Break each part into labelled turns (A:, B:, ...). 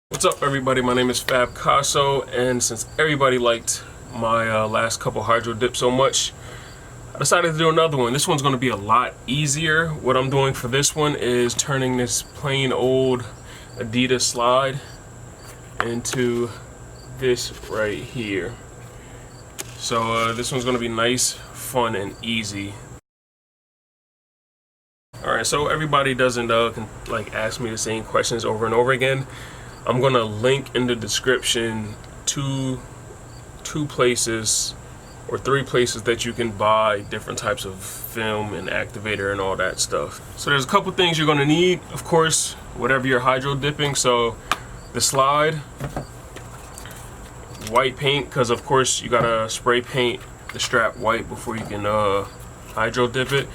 A: What's up, everybody? My name is Fab Casso, and since everybody liked my last couple hydro dips so much, I decided to do another one. This one's going to be a lot easier. What I'm doing for this one is turning this plain old Adidas slide into this right here. So this one's going to be nice, fun, and easy. Alright, so everybody doesn't like ask me the same questions over and over again. I'm gonna link in the description two places or three places that you can buy different types of film and activator and all that stuff. So there's a couple things you're gonna need, of course, whatever you're hydro dipping. So the slide, white paint, because of course you gotta spray paint the strap white before you can hydro dip it.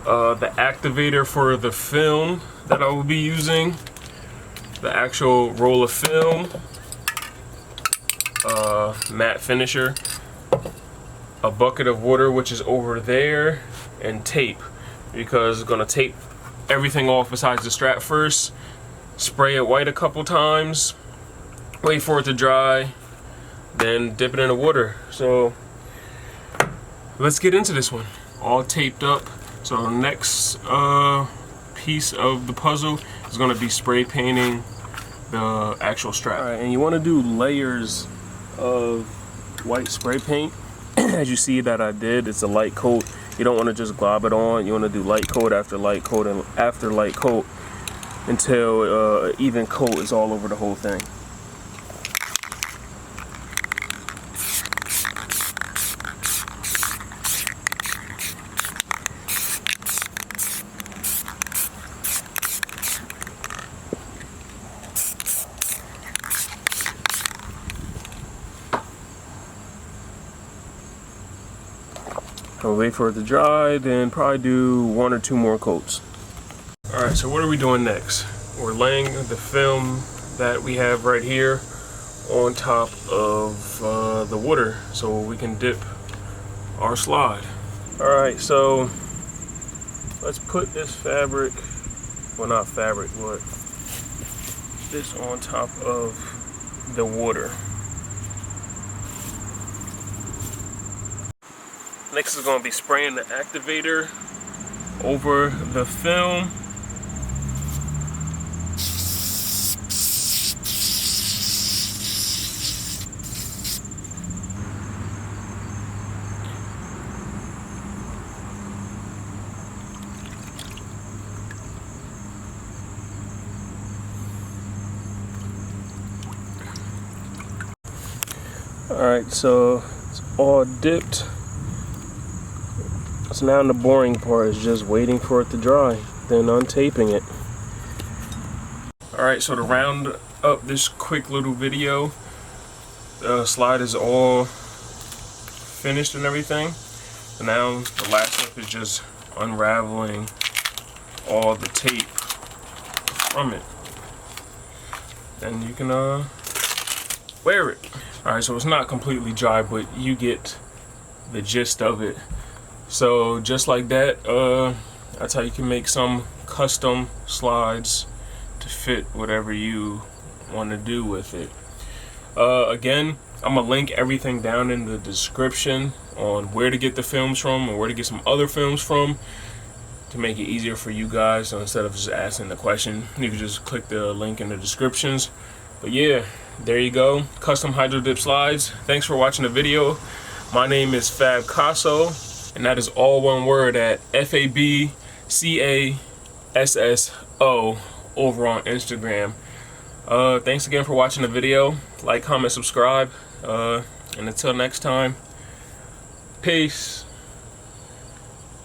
A: The activator for the film that I will be using, the actual roll of film, matte finisher, a bucket of water which is over there, and tape, because it's gonna tape everything off besides the strap first, spray it white a couple times, wait for it to dry, then dip it in the water. So let's get into this one. All taped up. So the next piece of the puzzle is going to be spray painting the actual strap. All right, and you want to do layers of white spray paint. As you see that I did, it's a light coat. You don't want to just glob it on. You want to do light coat after light coat and after light coat until even coat is all over the whole thing. I'll wait for it to dry, then probably do one or two more coats. Alright, so what are we doing next? We're laying the film that we have right here on top of the water so we can dip our slide. Alright, so let's put this fabric, well not fabric, but this on top of the water. Next is going to be spraying the activator over the film. Alright, so it's all dipped. So now the boring part is just waiting for it to dry, then untaping it. Alright, so to round up this quick little video, the slide is all finished and everything. So now the last step is just unraveling all the tape from it. Then you can wear it. Alright, so it's not completely dry, but you get the gist of it. So just like that, that's how you can make some custom slides to fit whatever you want to do with it. Again, I'm gonna link everything down in the description on where to get the films from and where to get some other films from to make it easier for you guys. So instead of just asking the question, you can just click the link in the descriptions. But yeah, there you go, custom hydro dip slides. Thanks for watching the video. My name is Fab Casso, and that is all one word at FABCASSO over on Instagram. Thanks again for watching the video. Like, comment, subscribe, and until next time, peace.